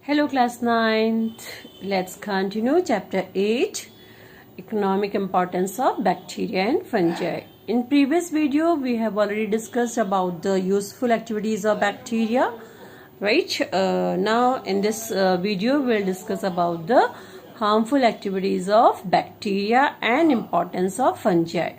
Hello class 9th. Let's continue chapter 8, economic importance of bacteria and fungi. In previous video we have already discussed about the useful activities of bacteria, right? Now in this video we'll discuss about the harmful activities of bacteria and importance of fungi.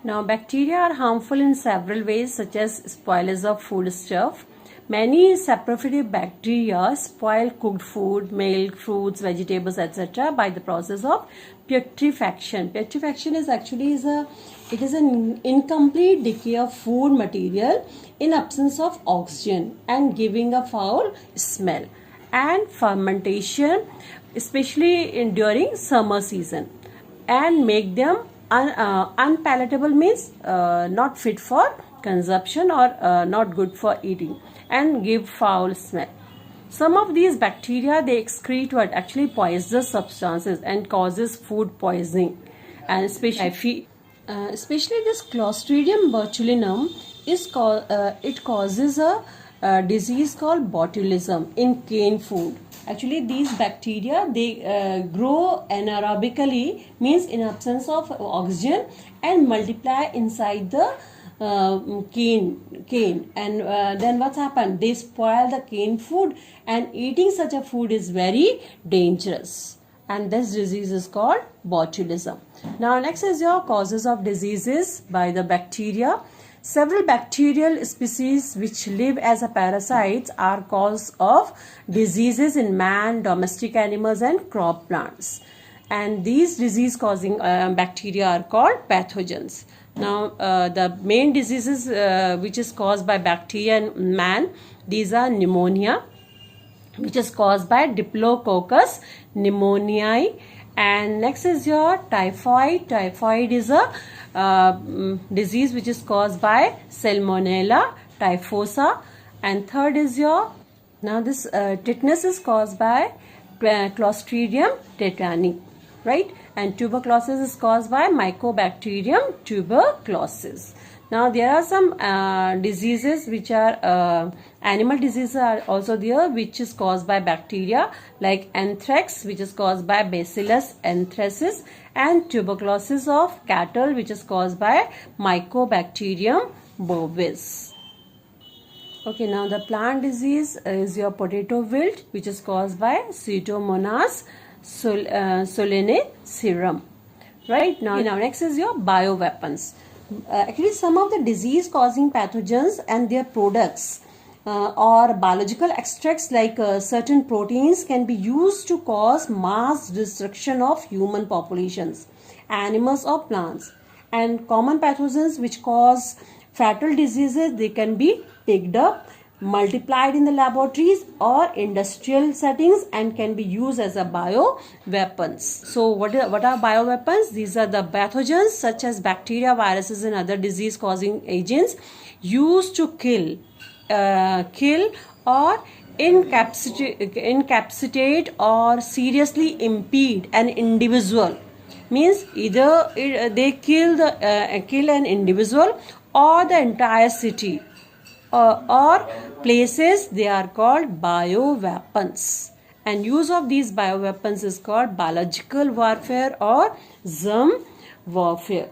Now bacteria are harmful in several ways, such as spoilers of foodstuff. Many saprophytic bacteria spoil cooked food, milk, fruits, vegetables, etc. by the process of putrefaction. Putrefaction is actually an incomplete decay of food material in absence of oxygen and giving a foul smell. And fermentation, especially during summer season, and make them unpalatable, means not fit for consumption or not good for eating, and give foul smell. Some of these bacteria, they excrete what actually poisonous substances and causes food poisoning. And especially this Clostridium botulinum it causes a disease called botulism in cane food. Actually these bacteria, they grow anaerobically, means in absence of oxygen, and multiply inside the cane, and then what's happened, they spoil the cane food, and eating such a food is very dangerous, and this disease is called botulism. Now next is your causes of diseases by the bacteria. Several bacterial species which live as a parasites are cause of diseases in man, domestic animals, and crop plants, and these disease causing bacteria are called pathogens. Now the main diseases which is caused by bacteria in man, these are pneumonia, which is caused by Diplococcus pneumoniae, and next is your typhoid. Typhoid is a disease which is caused by Salmonella typhosa, and third is your, now this tetanus is caused by Clostridium tetani, right? And tuberculosis is caused by Mycobacterium tuberculosis. Now there are some diseases which are animal diseases are also there, which is caused by bacteria, like anthrax, which is caused by Bacillus anthracis, and tuberculosis of cattle, which is caused by Mycobacterium bovis. Okay, now the plant disease is your potato wilt, which is caused by Pseudomonas solanacearum. Right, now next is your bioweapons. Actually some of the disease causing pathogens and their products or biological extracts, like certain proteins, can be used to cause mass destruction of human populations, animals, or plants. And common pathogens which cause fatal diseases, they can be picked up, multiplied in the laboratories or industrial settings, and can be used as a bioweapons. So what are bioweapons? These are the pathogens such as bacteria, viruses, and other disease causing agents used to kill or incapacitate or seriously impede an individual. Means either they kill an individual or the entire city or places. They are called bioweapons, and use of these bioweapons is called biological warfare or germ warfare.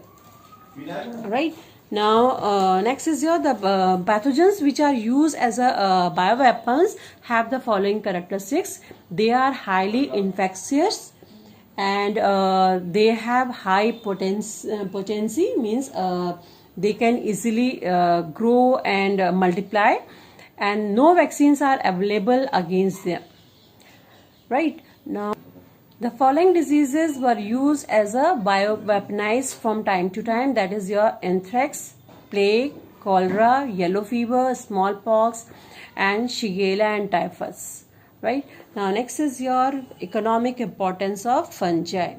Right, now next is your the pathogens which are used as a bioweapons have the following characteristics. They are highly infectious, and they have high potency, means they can easily grow and multiply, and no vaccines are available against them. Right, now the following diseases were used as a bioweaponized from time to time, that is your anthrax, plague, cholera, yellow fever, smallpox, and Shigella and typhus. Right, now next is your economic importance of fungi.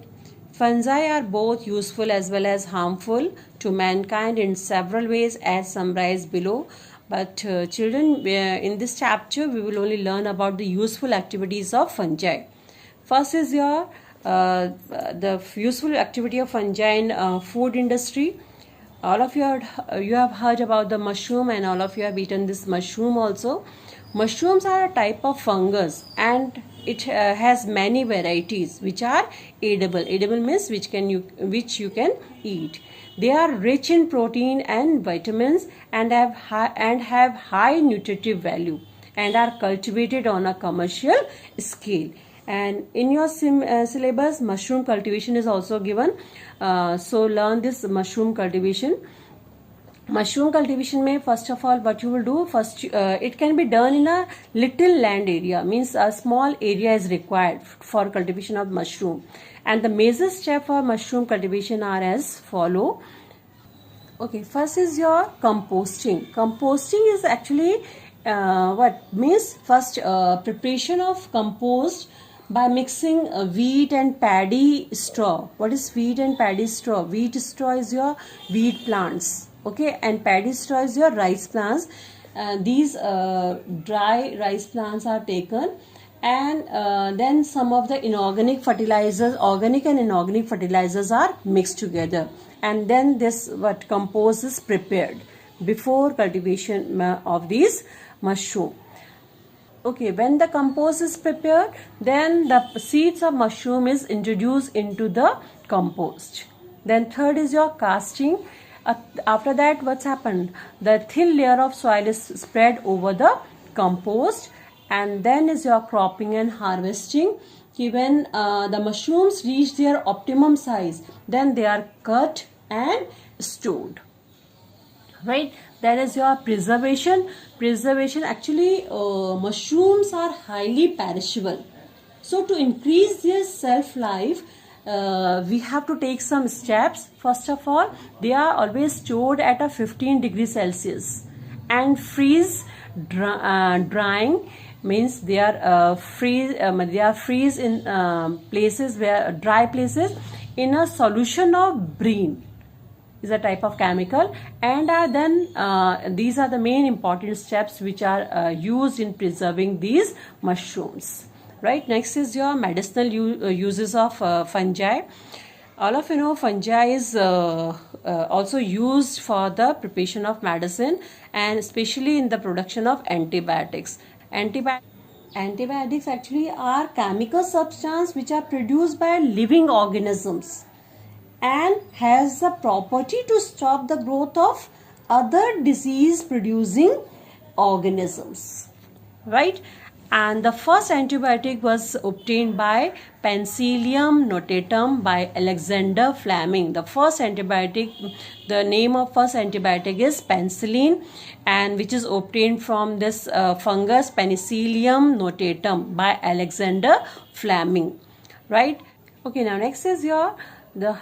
Fungi are both useful as well as harmful to mankind in several ways, as summarized below. But children, in this chapter we will only learn about the useful activities of fungi. First is your the useful activity of fungi in food industry. All of you have heard about the mushroom, and all of you have eaten this mushroom also. Mushrooms are a type of fungus, and it has many varieties which are edible. Edible means which you can eat. They are rich in protein and vitamins and have high nutritive value and are cultivated on a commercial scale. And in your syllabus, mushroom cultivation is also given. So learn this mushroom cultivation. Mushroom cultivation may, first of all, what you will do first, it can be done in a little land area, means a small area is required for cultivation of mushroom. And the major step for mushroom cultivation are as follow. Okay, first is your composting. Composting is actually what means first preparation of compost by mixing wheat and paddy straw. What is wheat and paddy straw? Wheat straw is your wheat plants, okay, and paddy straw is your rice plants. These dry rice plants are taken, and then some of the inorganic fertilizers, organic and inorganic fertilizers are mixed together, and then this what compost is prepared before cultivation of these mushroom. Okay, when the compost is prepared, then the seeds of mushroom is introduced into the compost. Then third is your casting. After that, what's happened? The thin layer of soil is spread over the compost, and then is your cropping and harvesting. When the mushrooms reach their optimum size, then they are cut and stored. Right, that is your preservation. Actually, mushrooms are highly perishable, so to increase their shelf life, we have to take some steps. First of all, they are always stored at a 15 degrees Celsius and freeze. Drying means they are freeze in places where dry places in a solution of brine is a type of chemical, and then these are the main important steps which are used in preserving these mushrooms. Right, next is your medicinal uses of fungi. All of you know fungi is also used for the preparation of medicine, and especially in the production of antibiotics. Antibiotics actually are chemical substances which are produced by living organisms and has the property to stop the growth of other disease producing organisms, right? And the first antibiotic was obtained by Penicillium notatum by Alexander Fleming. The first antibiotic, the name of first antibiotic is penicillin, and which is obtained from this fungus Penicillium notatum by Alexander Fleming, right? Okay, now next is your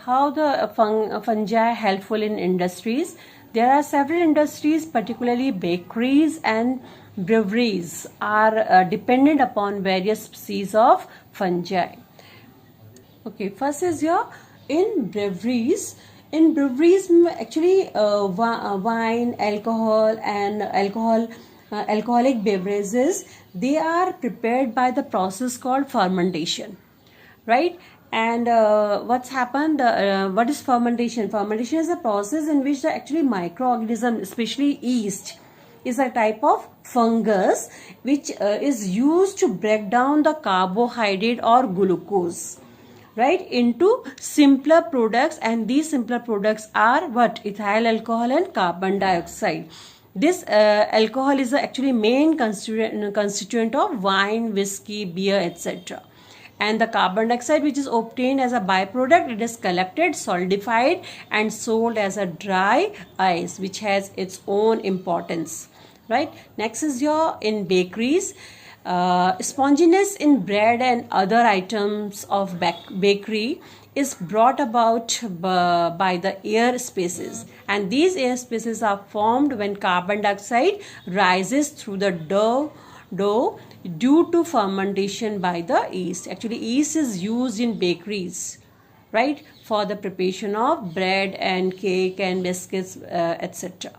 how the fungi helpful in industries. There are several industries, particularly bakeries and breweries, are dependent upon various species of fungi. Okay, first is your in breweries. In breweries, actually, wine, alcohol, and alcoholic beverages, they are prepared by the process called fermentation, right? And what's happened? What is fermentation? Fermentation is a process in which the actually microorganism, especially yeast, is a type of fungus which is used to break down the carbohydrate or glucose, right, into simpler products, and these simpler products are what? Ethyl alcohol and carbon dioxide. This alcohol is actually main constituent of wine, whiskey, beer, etc. And the carbon dioxide, which is obtained as a byproduct, it is collected, solidified, and sold as a dry ice, which has its own importance, right? Next is your in bakeries. Sponginess in bread and other items of bakery is brought about by the air spaces, and these air spaces are formed when carbon dioxide rises through the dough due to fermentation by the yeast. Actually, yeast is used in bakeries, right, for the preparation of bread and cake and biscuits, etc.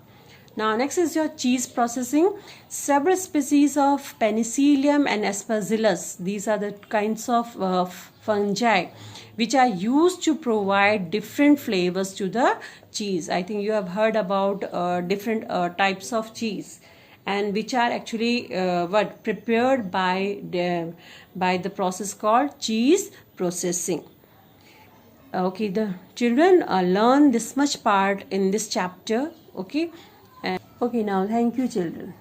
Now, next is your cheese processing. Several species of Penicillium and Aspergillus, these are the kinds of fungi which are used to provide different flavors to the cheese. I think you have heard about different types of cheese. and which are actually what prepared by the process called cheese processing. Okay, the children learn this much part in this chapter. Okay, and okay, now thank you children.